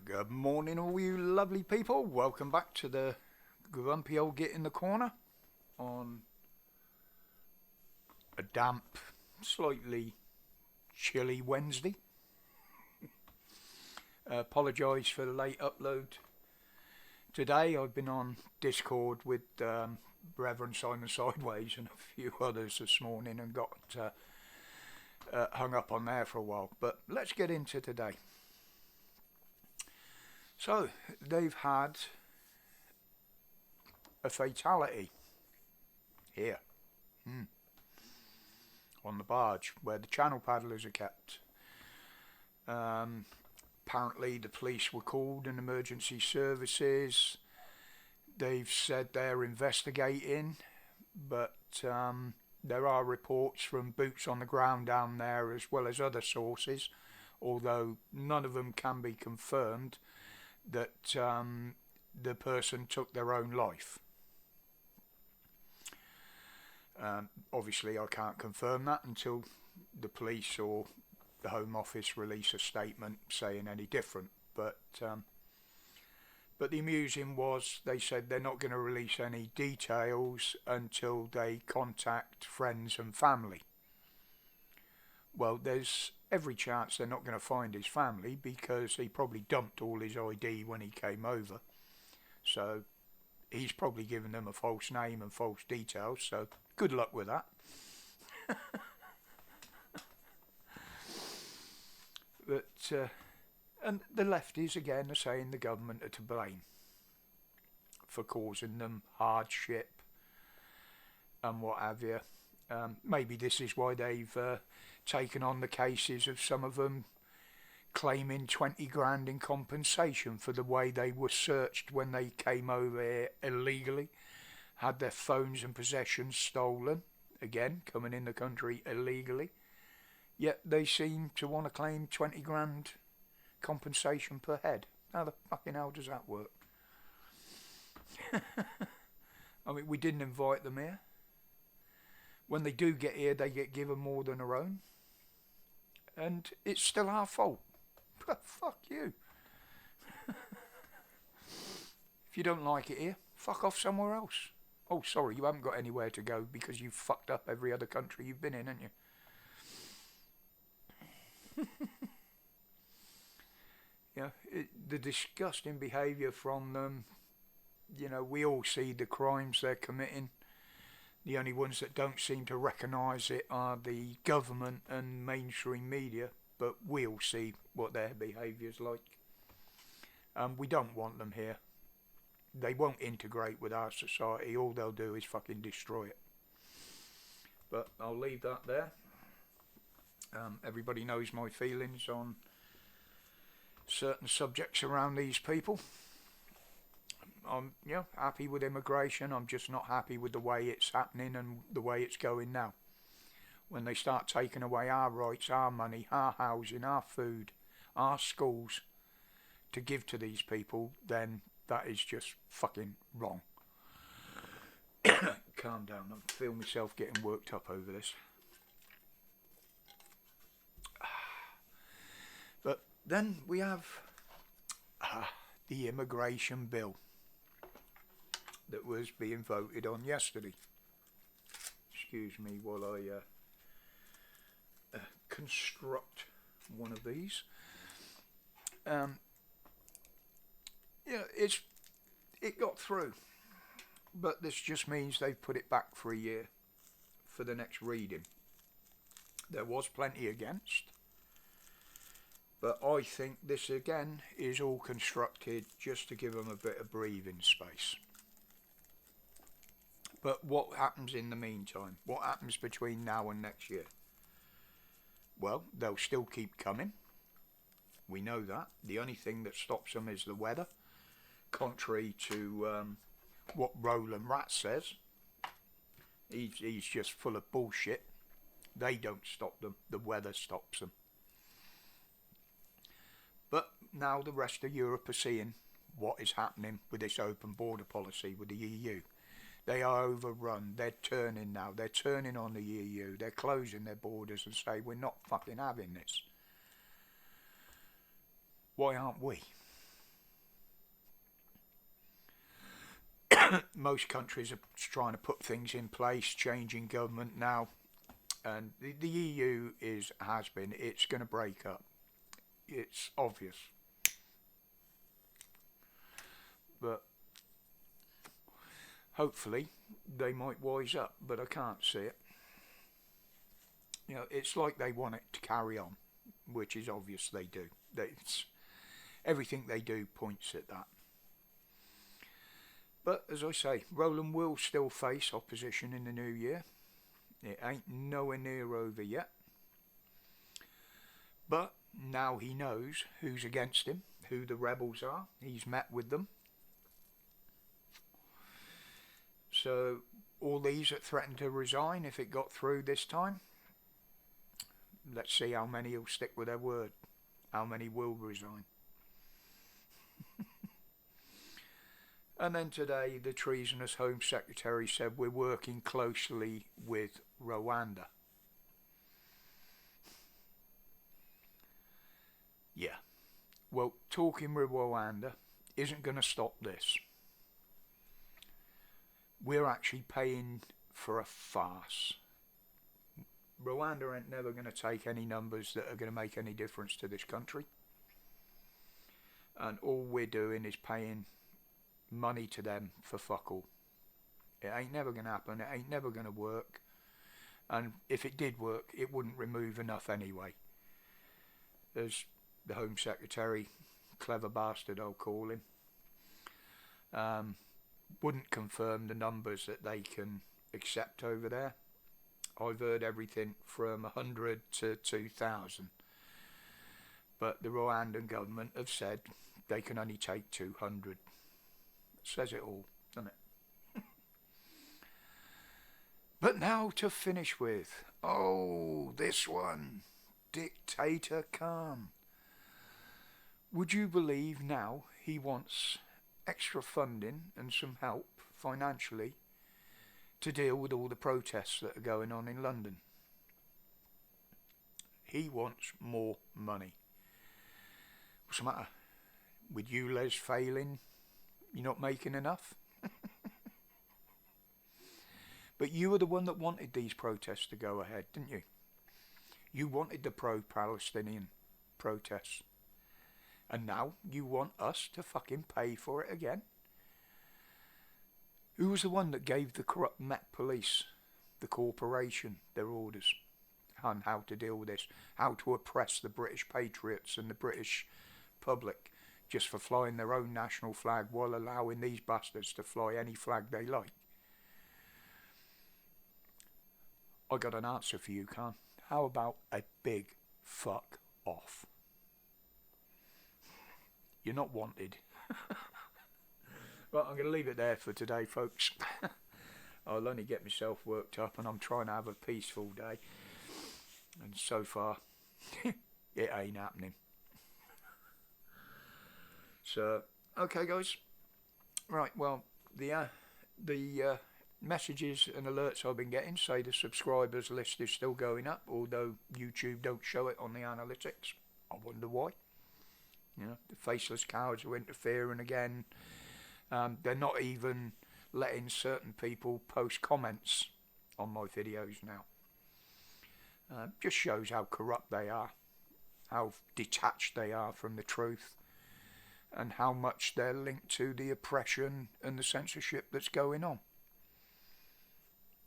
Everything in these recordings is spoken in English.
Good morning, all you lovely people. Welcome back to the grumpy old Git in the corner on a damp, slightly chilly Wednesday. Apologise for the late upload today. I've been on Discord with Reverend Simon Sideways and a few others this morning and got hung up on there for a while. But let's get into today. So, they've had a fatality here on the barge where the channel paddlers are kept. Apparently the police were called and emergency services. They've said they're investigating, but there are reports from boots on the ground down there as well as other sources, although none of them can be confirmed, that the person took their own life. Obviously I can't confirm that until the police or the Home Office release a statement saying any different, but the amusing was they said they're not going to release any details until they contact friends and family. Well, there's every chance they're not going to find his family because he probably dumped all his ID when he came over. So he's probably given them a false name and false details, so good luck with that. But and the lefties again are saying the government are to blame for causing them hardship and what have you. Maybe this is why they've taken on the cases of some of them claiming 20 grand in compensation for the way they were searched when they came over here illegally, had their phones and possessions stolen, again coming in the country illegally, yet they seem to want to claim 20 grand compensation per head. How the fucking hell does that work? I mean, we didn't invite them here. When they do get here, they get given more than their own. And it's still our fault. Fuck you. If you don't like it here, fuck off somewhere else. Oh, sorry, you haven't got anywhere to go because you've fucked up every other country you've been in, haven't you? Yeah, the disgusting behaviour from them, you know, we all see the crimes they're committing. The only ones that don't seem to recognise it are the government and mainstream media, but we all see what their behaviour's like. We don't want them here. They won't integrate with our society. All they'll do is fucking destroy it. But I'll leave that there. Everybody knows my feelings on certain subjects around these people. I'm happy with immigration. I'm just not happy with the way it's happening and the way it's going now. When they start taking away our rights, our money, our housing, our food, our schools to give to these people, then that is just fucking wrong. Calm down. I feel myself getting worked up over this. But then we have the immigration bill that was being voted on yesterday. Excuse me while I construct one of these. It got through, but this just means they've put it back for a year for the next reading. There was plenty against, but I think this again is all constructed just to give them a bit of breathing space. But what happens in the meantime? What happens between now and next year? Well, they'll still keep coming. We know that. The only thing that stops them is the weather. Contrary to what Roland Rat says. He's just full of bullshit. They don't stop them. The weather stops them. But now the rest of Europe are seeing what is happening with this open border policy with the EU. They are overrun. They're turning now. They're turning on the EU. They're closing their borders and say, we're not fucking having this. Why aren't we? most countries are trying to put things in place, changing government now, and the EU it's going to break up. It's obvious, but hopefully they might wise up, but I can't see it. You know, it's like they want it to carry on, which is obvious they do. Everything they do points at that. But as I say, Roland will still face opposition in the new year. It ain't nowhere near over yet. But now he knows who's against him, who the rebels are. He's met with them. So all these that threatened to resign if it got through this time, let's see how many will stick with their word, how many will resign. And then today the treasonous Home Secretary said we're working closely with Rwanda. Yeah, well, talking with Rwanda isn't going to stop this. We're actually paying for a farce. Rwanda ain't never going to take any numbers that are going to make any difference to this country. And all we're doing is paying money to them for fuck all. It ain't never going to happen. It ain't never going to work. And if it did work, it wouldn't remove enough anyway. As the Home Secretary, clever bastard I'll call him, wouldn't confirm the numbers that they can accept over there. I've heard everything from 100 to 2,000. But the Rwandan government have said they can only take 200. Says it all, doesn't it? But now to finish with. Oh, this one. Dictator Khan. Would you believe now he wants extra funding and some help financially to deal with all the protests that are going on in London? He wants more money. What's the matter? With you, Les, failing, you're not making enough? But you were the one that wanted these protests to go ahead, didn't you? You wanted the pro-Palestinian protests. And now you want us to fucking pay for it again? Who was the one that gave the corrupt Met Police, the corporation, their orders on how to deal with this, how to oppress the British patriots and the British public just for flying their own national flag while allowing these bastards to fly any flag they like? I got an answer for you, Khan. How about a big fuck off? You're not wanted. Well, I'm going to leave it there for today, folks. I'll only get myself worked up, and I'm trying to have a peaceful day. And so far, it ain't happening. So, okay, guys. Right, well, the messages and alerts I've been getting say the subscribers list is still going up, although YouTube don't show it on the analytics. I wonder why. You know, the faceless cowards are interfering again. They're not even letting certain people post comments on my videos now. Just shows how corrupt they are, how detached they are from the truth, and how much they're linked to the oppression and the censorship that's going on.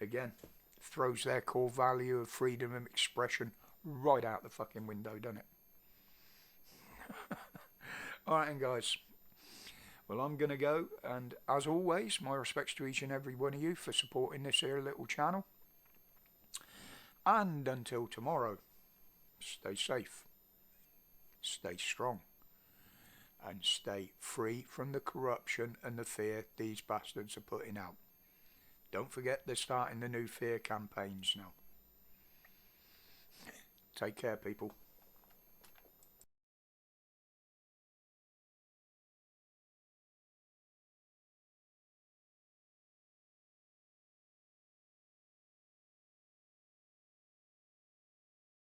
Again, throws their core value of freedom of expression right out the fucking window, doesn't it? Alright then, guys. Well, I'm going to go, and as always, my respects to each and every one of you for supporting this here little channel. And until tomorrow, stay safe, stay strong, and stay free from the corruption and the fear these bastards are putting out. Don't forget they're starting the new fear campaigns now. Take care, people.